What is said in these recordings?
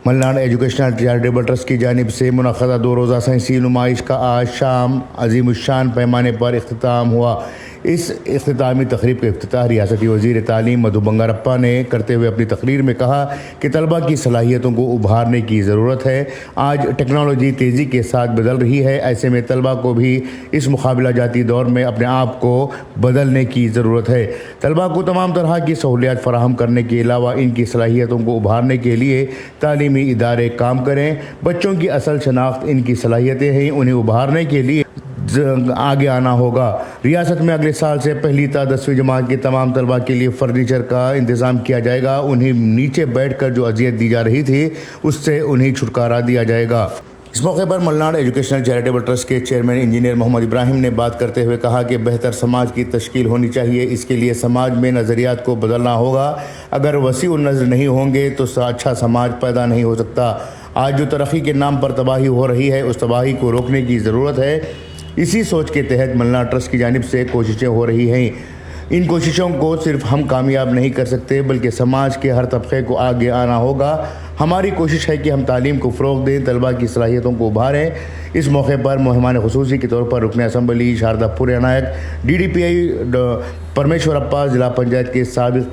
Malnad educational charitable trust की जानिब से मुनक़दा 2 रोज़ा साइंसी नुमाइश का आज शाम अज़ीमुश्शान पैमाने पर इख्तिताम हुआ। इस इख्तितामी तकरीब का इफ्तिताह रियासती वज़ीर तालीम मधु बंगारप्पा ने करते हुए अपनी तकरीर में कहा कि तलबा की सलाहियतों को उभारने की ज़रूरत है। आज टेक्नोलॉजी तेज़ी के साथ बदल रही है, ऐसे में तलबा को भी इस मुकाबला जाती दौर में अपने आप को बदलने की ज़रूरत है। तलबा को तमाम तरह की सहूलियात फराहम करने के अलावा इनकी सलाहियतों को उभारने के लिए तालीमी इदारे काम करें। बच्चों की असल शनाख्त इनकी सलाहियतें हैं, उन्हें उभारने के लिए आगे आना होगा। रियासत में अगले साल से पहली ता 10वीं जमात के तमाम तलबा के लिए फर्नीचर का इंतज़ाम किया जाएगा। उन्हें नीचे बैठकर जो अजियत दी जा रही थी उससे उन्हें छुटकारा दिया जाएगा। इस मौके पर मलनाड एजुकेशनल चैरिटेबल ट्रस्ट के चेयरमैन इंजीनियर मोहम्मद इब्राहिम ने बात करते हुए कहा कि बेहतर समाज की तश्कील होनी चाहिए। इसके लिए समाज में नज़रियात को बदलना होगा। अगर वसी नज़र नहीं होंगे तो अच्छा समाज पैदा नहीं हो सकता। आज जो तरक्की के नाम पर तबाही हो रही है, उस तबाही को रोकने की ज़रूरत है। इसी सोच के तहत मलनाड ट्रस्ट की जानिब से कोशिशें हो रही हैं। इन कोशिशों को सिर्फ हम कामयाब नहीं कर सकते, बल्कि समाज के हर तबके को आगे आना होगा। हमारी कोशिश है कि हम तालीम को फ़रोग़ दें, तलबा की सलाहियतों को उभारें। इस मौके पर मेहमान खुसूसी के तौर पर रुकन असम्बली शारदा पुरनायक, DDPI परमेश्वरप्पा, ज़िला पंचायत के साबिक़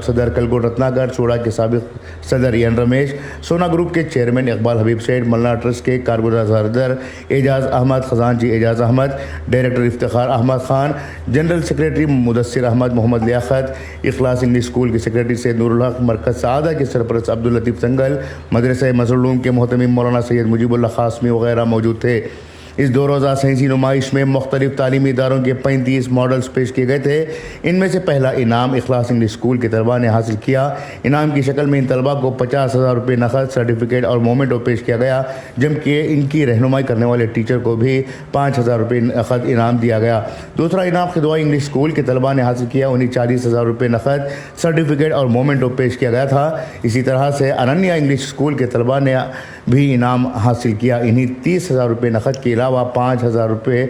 सदर कलगुण रत्नाकर, सोडा के साबिक़ सदर एन रमेश, सोना ग्रुप के चेयरमैन इकबाल हबीब सेठ, मलनाड ट्रस्ट के कारगुज़ार सदर एजाज़ अहमद, ख़जानची Ejaz Ahmed, director Iftikhar Ahmed Khan, general secretary Mudassir Ahmed, Mohammed Liaqat, Ikhlas English school के सेक्रेटरी सैयदुल हक़, मरकज़ सआदा के सरपरस्त अब्दुल लतीफ़ संगल, मदरसा मज़लूम के मोहतमिम मौलाना सैयद मुजीबुल्लाह क़ासमी वग़ैरह मौजूद थे। इस 2 रोज़ा साइंसी नुमाइश में मुख्तलिफ तालीमी इदारों के 35 मॉडल्स पेश किए गए थे। इनमें से पहला इनाम इखलास इंग्लिश स्कूल के तलबा ने हासिल किया। इनाम की शक्ल में इन तलबा को 50,000 रुपये नकद, सर्टिफिकेट और मोमेंटो पेश किया गया, जबकि इनकी रहनुमाई करने वाले टीचर को भी 5,000 रुपये नकद इनाम दिया गया। दूसरा इनाम खिदवा इंग्लिश स्कूल के तलबा ने हासिल किया। उन्हें 40,000 रुपये नकद, सर्टिफिकेट और मोमेंटो पेश किया गया था। इसी तरह से अनन्या इंग्लिश स्कूल के तलबा ने भी इनाम हासिल किया। इन्हें 30,000 रुपये नकद के अलावा 5,000 रुपये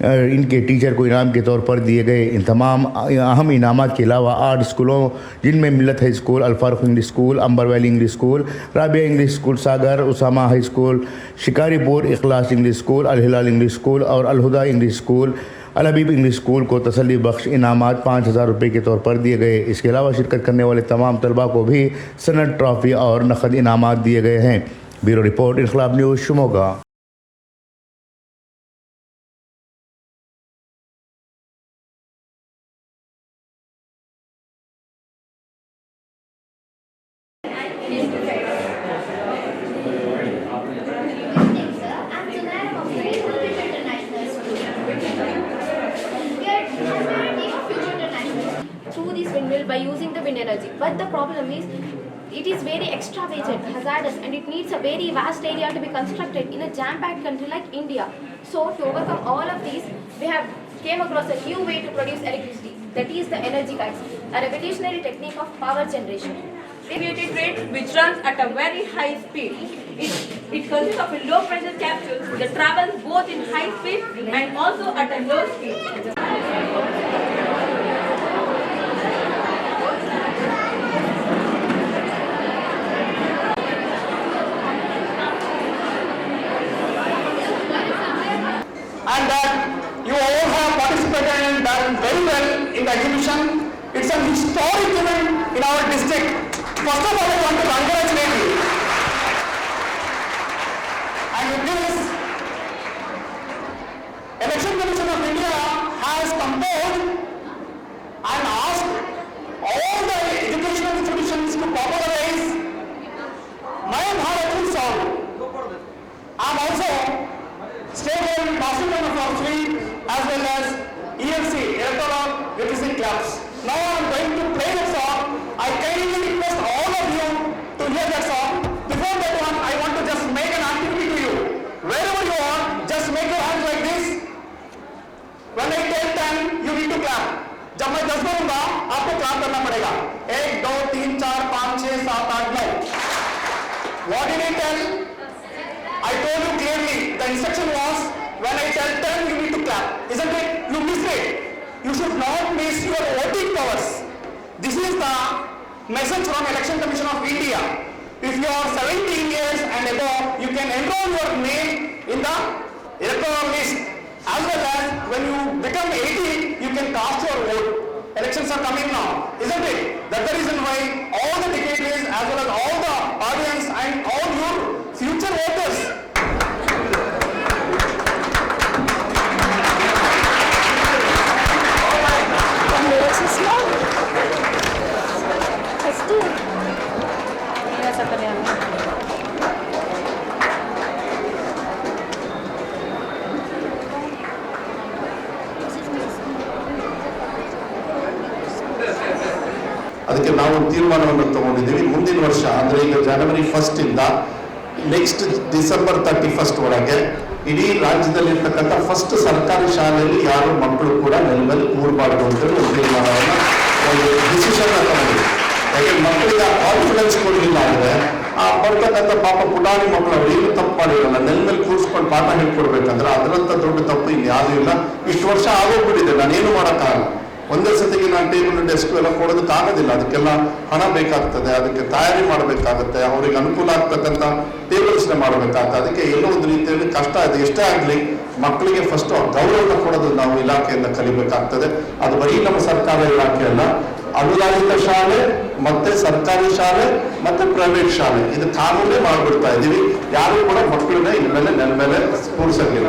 इनके टीचर को इनाम के तौर पर दिए गए। इन तमाम अहम इनामात के अलावा 8 स्कूलों जिनमें Millat high school, Al-Farooq English school, Amber Valley English school, Rabia English school Sagar, Usama high school Shikaripur, Ikhlas English school, Al Hilal English school और Al Huda English school, Al Habib English school को तसल्ली बख्श इनामात 5,000 रुपये के तौर पर दिए गए। इसके अलावा शिरकत करने वाले तमाम तलबा को भी सनद, ट्रॉफ़ी और नकद इनामात दिए गए हैं। ब्यूरो रिपोर्ट, इनकलाब news, Shimoga. Through this windmill by using the wind energy, but the problem is it is very extravagant, hazardous, and it needs a very vast area to be constructed in a jam-packed country like India. So to overcome all of these, we have came across a new way to produce electricity, that is the energy kites, a revolutionary technique of power generation. Aviated train which runs at a very high speed. It consists of a low pressure capsule that travels both in high speed and also at a low speed. And that you all have participated and done very well in the exhibition. It's a historic event in our district. First of all, I want to congratulate you. And with this, Election Commission of India has composed and asked all the educational institutions to popularize My Bharat song. I'm also state and master of our fleet as well as ELC, Electoral Literacy Clubs. Now I'm going to play that song. I kindly request all of you to hear that song. Before that one, I want to just make an activity to you. Wherever you are, just make your hands like this. When I tell 10, you need to clap. जब मैं 10 बोलूंगा, आपको clap करना पड़ेगा. 1, 2, 3, 4, 5, 6, 7, 8, 9. What did I tell? I told you clearly, the instruction was, when I tell 10, you need to clap. Isn't it? You missed it. You should not miss your voting powers. This is the message from Election Commission of India. If you are 17 years and above, you can enroll your name in the electoral list. As well as when you become 18, you can cast your vote. Elections are coming now, isn't it? That's the reason why all the dignitaries as well as all the audience and all your future voters, ಅದಕ್ಕೆ ನಾವು ತೀರ್ಮಾನವನ್ನು ತಗೊಂಡಿದ್ದೀವಿ. ಮುಂದಿನ ವರ್ಷ ಅಂದರೆ ಈಗ ಜನವರಿ 1 ಇಂದ next December 31 ಒಳಗೆ ಇಡೀ ರಾಜ್ಯದಲ್ಲಿರ್ತಕ್ಕಂಥ ಫಸ್ಟ್ ಸರ್ಕಾರಿ ಶಾಲೆಯಲ್ಲಿ ಯಾರು ಮಕ್ಕಳು ಕೂಡ ನೆಲದಲ್ಲಿ ಕೂರಬಾರ್ದು ಅಂತೇಳಿ ಒಂದು ತೀರ್ಮಾನವನ್ನು, ಒಂದು ಡಿಸಿಷನ್ ತಗೊಂಡಿದ್ದೀವಿ. ಯಾಕೆ ಮಕ್ಕಳಿಗೆ ಕಾನ್ಫಿಡೆನ್ಸ್ ಕೊಡಲಿಲ್ಲ ಅಂದರೆ ಆ ಬರ್ತಕ್ಕಂಥ ಪಾಪ ಪುಟಾಣಿ ಮಕ್ಕಳು ಅವ್ರು ಏನು ತಪ್ಪು ಮಾಡಿರಲ್ಲ, ನೆಲದಲ್ಲಿ ಕೂರಿಸ್ಕೊಂಡು ಪಾಠ ಹೇಳ್ಕೊಡ್ಬೇಕಂದ್ರೆ ಅದರಂಥ ದೊಡ್ಡ ತಪ್ಪು ಇಲ್ಲಿ ಯಾವುದೂ ಇಲ್ಲ. ಇಷ್ಟು ವರ್ಷ ಆಗೋಗ್ಬಿಟ್ಟಿದೆ, ನಾನೇನು ಮಾಡೋಕ್ಕಾಗಲ್ಲ. ಒಂದೇ ಸತಿಗೆ ನಾನು ಟೇಬಲ್ ಡೆಸ್ಕ್ ಎಲ್ಲ ಕೊಡೋದಕ್ಕಾಗೋದಿಲ್ಲ, ಅದಕ್ಕೆಲ್ಲ ಹಣ ಬೇಕಾಗ್ತದೆ, ಅದಕ್ಕೆ ತಯಾರಿ ಮಾಡಬೇಕಾಗತ್ತೆ, ಅವ್ರಿಗೆ ಅನುಕೂಲ ಆಗ್ತಕ್ಕಂಥ ಟೇಬಲ್ಸ್ನ ಮಾಡಬೇಕಾಗ್ತದೆ. ಅದಕ್ಕೆ ಎಲ್ಲೋ ಒಂದು ರೀತಿಯಲ್ಲಿ ಕಷ್ಟ ಇದೆ. ಎಷ್ಟೇ ಆಗಲಿ ಮಕ್ಕಳಿಗೆ ಫಸ್ಟ್ ಗೌರವನ ಕೊಡೋದು ನಾವು ಇಲಾಖೆಯಿಂದ ಕಲಿಬೇಕಾಗ್ತದೆ. ಅದು ಬರೀ ನಮ್ಮ ಸರ್ಕಾರ ಇಲಾಖೆ ಅಲ್ಲ, ಅನುದಾನಿತ ಶಾಲೆ ಮತ್ತೆ ಸರ್ಕಾರಿ ಶಾಲೆ ಮತ್ತೆ ಪ್ರೈವೇಟ್ ಶಾಲೆ ಇದು ಕಾನೂನೇ ಮಾಡಿಬಿಡ್ತಾ ಇದ್ದೀವಿ. ಯಾರು ಕೂಡ ಮಕ್ಕಳನ್ನ ಇನ್ಮೇಲೆ ನೆಲ ಮೇಲೆ ಕೂರಿಸಂಗಿಲ್ಲ.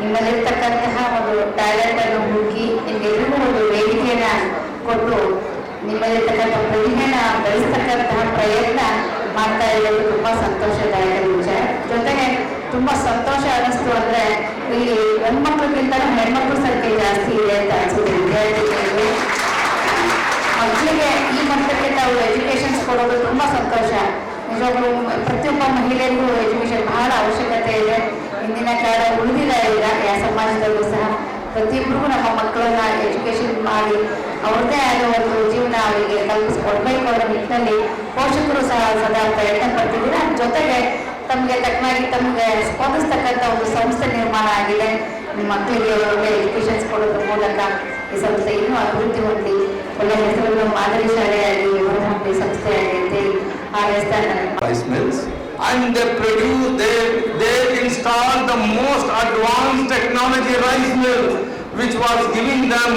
ನಿಮ್ಮಲ್ಲಿರ್ತಕ್ಕಂತಹ ಒಂದು ಟ್ಯಾಲೆಂಟ್ ಅನ್ನು ಹುಡುಕಿ ನಿಮ್ಗೆಲ್ಲರಿಗೂ ಒಂದು ವೇದಿಕೆಯನ್ನ ಕೊಟ್ಟು ನಿಮ್ಮಲ್ಲಿರ್ತಕ್ಕಂಥ ಪ್ರತಿಭೆನ ಬೆಳೆಸ್ತಕ್ಕಂತಹ ಪ್ರಯತ್ನ ಮಾಡ್ತಾ ಇರೋದು ತುಂಬಾ ಸಂತೋಷದಾಯಕ ವಿಚಾರ. ಜೊತೆಗೆ ತುಂಬಾ ಸಂತೋಷ ಅನ್ನಿಸ್ತು ಅಂದ್ರೆ ಇಲ್ಲಿ ಹೆಣ್ಮಕ್ಳಿಗಿಂತ ಹೆಣ್ಮಕ್ಳ ಸಂಖ್ಯೆ ಜಾಸ್ತಿ ಇದೆ ಅಂತ ಅನ್ಸುತ್ತೆ. ವಿದ್ಯಾರ್ಥಿಗಳಿಗೆ ಮಕ್ಕಳಿಗೆ ಈ ಮಟ್ಟಕ್ಕೆ ತಾವು ಎಜುಕೇಶನ್ಸ್ ಕೊಡೋದು ತುಂಬಾ ಸಂತೋಷ. ನಿಜವಾಗ್ಲೂ ಪ್ರತಿಯೊಬ್ಬ ಮಹಿಳೆಯರಿಗೂ ಎಜುಕೇಶನ್ ಬಹಳ ಅವಶ್ಯಕತೆ ಇದೆ. ಇಂದಿನ ಕಾಲ ಉಳಿದಿಲ್ಲ ಈಗ ಯಾವ ಸಮಾಜದಲ್ಲೂ ಸಹ ಪ್ರತಿಯೊಬ್ಬರಿಗೂ ನಮ್ಮ ಮಕ್ಕಳನ್ನ ಎಜುಕೇಶನ್ ಮಾಡಿ ಅವ್ರದ್ದೇ ಆದ ಒಂದು ಜೀವನ ಅವರಿಗೆ ಕಲ್ಪಿಸ್ಕೊಡ್ಬೇಕು ಅನ್ನೋ ನಿಟ್ಟಿನಲ್ಲಿ ಪೋಷಕರು ಸಹ ಸದಾ ಪ್ರಯತ್ನ ಪಡ್ತಿದ್ದೀರ. ಜೊತೆಗೆ ತಮಗೆ ತಕ್ಕನಾಗಿ ತಮಗೆ ಸ್ಪಂದಿಸ್ತಕ್ಕಂಥ ಒಂದು ಸಂಸ್ಥೆ ನಿರ್ಮಾಣ ಆಗಿದೆ. ನಿಮ್ಮ ಮಕ್ಕಳಿಗೆ ಒಳ್ಳೆ ಎಜುಕೇಶನ್ಸ್ ಕೊಡೋದ್ರ ಮೂಲಕ ಈ ಸಂಸ್ಥೆ ಇನ್ನೂ ಅಭಿವೃದ್ಧಿ ಹೊಂದಿ ಒಳ್ಳೆ ಹೆಸರು ಮಾದರಿ ಶಾಲೆಯಾಗಿ ಹೊರಹೊಮ್ಮಿ ಸಂಸ್ಥೆಯಾಗಿ ಅಂತೇಳಿ ಹಾರೈಸ್ತಾ rice mills, and they installed the most advanced technology rice mill, which was giving them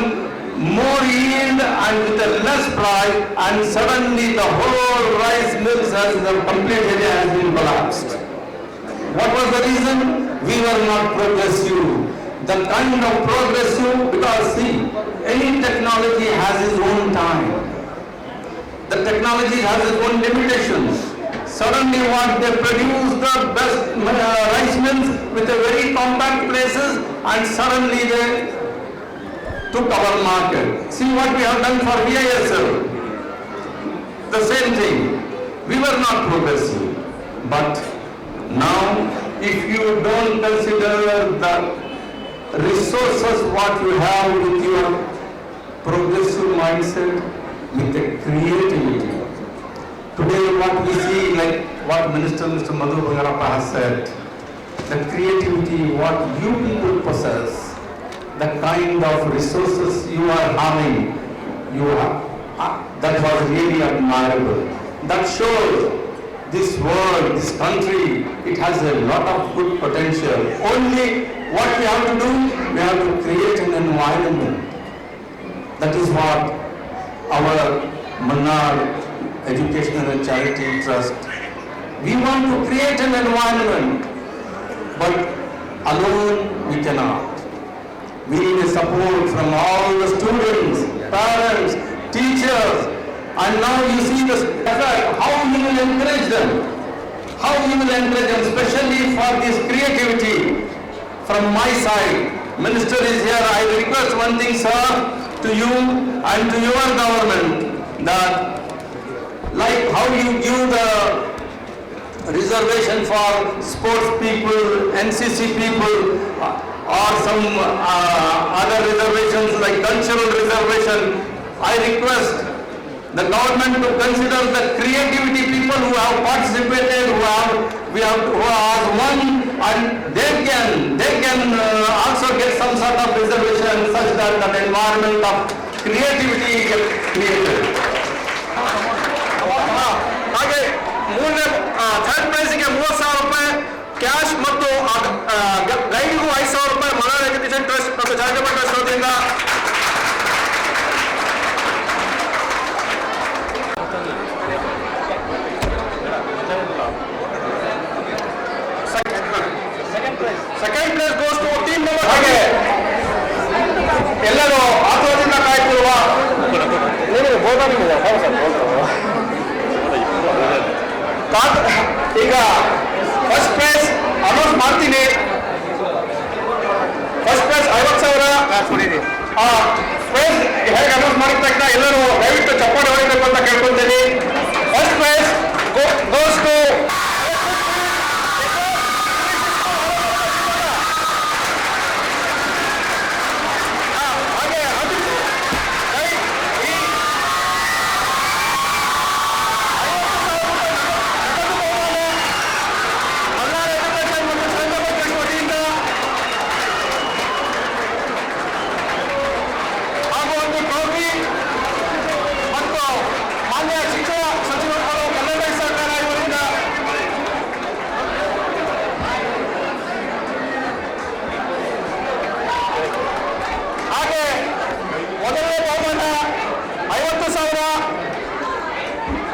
more yield and with a less price, and suddenly the whole rice mills has the complete area has been collapsed. What was the reason? We were not progressive. The kind of progressive, because see, any technology has its own time. The technology has its own limitations. Suddenly what they produce the best rice mills with a very compact places, and suddenly they took our market. See what we have done for VISL. The same thing. We were not progressive. But now if you don't consider the resources what you have with your progressive mindset, with the creativity. Today what we see, like what Minister Mr. Madhu Bangarappa has said, the creativity what you people possess, the kind of resources you are having, that was really admirable. That shows this world, this country, it has a lot of good potential. Only what we have to do, we have to create an environment. That is what our Mannar Educational and Charity Trust, we want to create an environment, but alone we cannot. We need a support from all the students, parents, teachers, and now you see the effect, how you will encourage them, especially for this creativity. From my side, Minister is here, I request one thing, sir, to you and to your government, that like how you give the reservation for sports people, NCC people, or some other reservations like cultural reservation, I request the government to consider the creativity people who have participated, who are won, and they can also get some sort of reservation such that an environment of creativity gets created. ಹಾಗೆ third ಪ್ರೈಸ್ಗೆ 30,000 ರೂಪಾಯಿ cash ಮತ್ತು ಗೈಡ್ಗೂ 5,000 ರೂಪಾಯಿ Malayala education trust ಮತ್ತು charitable trust ವತಿಯಿಂದ second place goes to team number. ಹಾಗೆ ಎಲ್ಲರೂ ಆತುರದಿಂದ ಕಾಯ್ತಿರುವ ಈಗ ಫಸ್ಟ್ ಪ್ರೈಸ್ ಅನೌನ್ಸ್ ಮಾಡ್ತೀನಿ. ಫಸ್ಟ್ ಪ್ರೈಸ್ 50,000 ಪ್ರೈಸ್ ಹೇಗೆ ಅನೌನ್ಸ್ ಮಾಡಿದ ತಕ್ಷಣ ಎಲ್ಲರೂ ದಯವಿಟ್ಟು ಚಪ್ಪಾಳೆ ಹೊಡಿಬೇಕು ಅಂತ ಕೇಳ್ಕೊತೀನಿ. ಫಸ್ಟ್ ಪ್ರೈಸ್ ಗೋಸ್ ಟು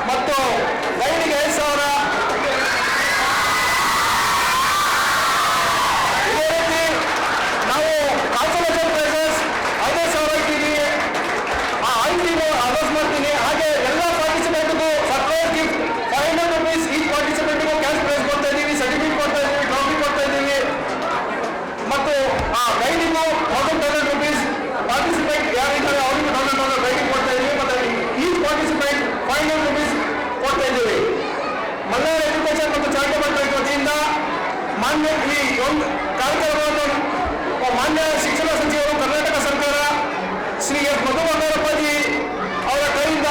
ಮತ್ತು ಗೈಡಿಗೆ 5,000. ಇದೇ ರೀತಿ ನಾವು ಕಾನ್ಸಲೇಷನ್ ಪ್ರೈಸಸ್ 5,000 ಇಟ್ಟಿದ್ದೀವಿ. ಆ 5 ಅನೌನ್ಸ್ ಮಾಡ್ತೀನಿ. ಹಾಗೆ ಎಲ್ಲ ಪಾರ್ಟಿಸಿಪೆಂಟ್ಗೂ ಸರ್ಪ್ರೈಸ್ ಗಿಫ್ಟ್ 500 rupees ಈಚ್ ಪಾರ್ಟಿಸಿಪೆಂಟ್ಗೂ ಕ್ಯಾಶ್ ಪ್ರೈಸ್ ಕೊಡ್ತಾ ಇದ್ದೀವಿ, ಸರ್ಟಿಫಿಕೇಟ್ ಕೊಡ್ತಾ ಇದ್ದೀವಿ, ಟ್ರಾಫಿ ಕೊಡ್ತಾ ಇದ್ದೀವಿ. ಮತ್ತು ಆ ಗೈಡಿಗೂ 1,000 rupees ಪಾರ್ಟಿಸಿಪೆಂಟ್ ಯಾರಿದ್ದಾರೆ ಅವರಿಗೂ 1,000 ಗೈಡಿಂಗ್ ಕೊಡ್ತಾ ಇದ್ದೀವಿ. ಮತ್ತು ಈಚ್ ಪಾರ್ಟಿಸಿಪೆಂಟ್ 500 rupees ಕೊಡ್ತಾ ಇದ್ದೀವಿ. ಮಲಯಾಳ ಎಜುಕೇಶನ್ ಮತ್ತು ಚಾರಿಟಬಲ್ ಟ್ರಸ್ಟ್ ವತಿಯಿಂದ ಮಾನ್ಯ ಈ ಒಂದು ಕಾರ್ಯಕ್ರಮವನ್ನು ಮಾನ್ಯ ಶಿಕ್ಷಣ ಸಚಿವರು ಕರ್ನಾಟಕ ಸರ್ಕಾರ ಶ್ರೀ ಎಸ್ ಮಧು ಬಂಗಾರಪ್ಪಾಜಿ ಅವರ ಕೈಯಿಂದ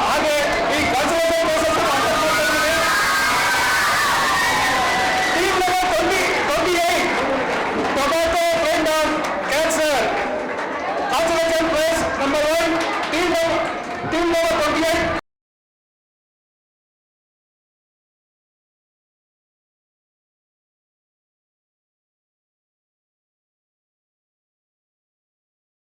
ಹಾಗೆ ಈ conservation process team number 28 tobacco friend of cancer conservation prize number 1 team number 28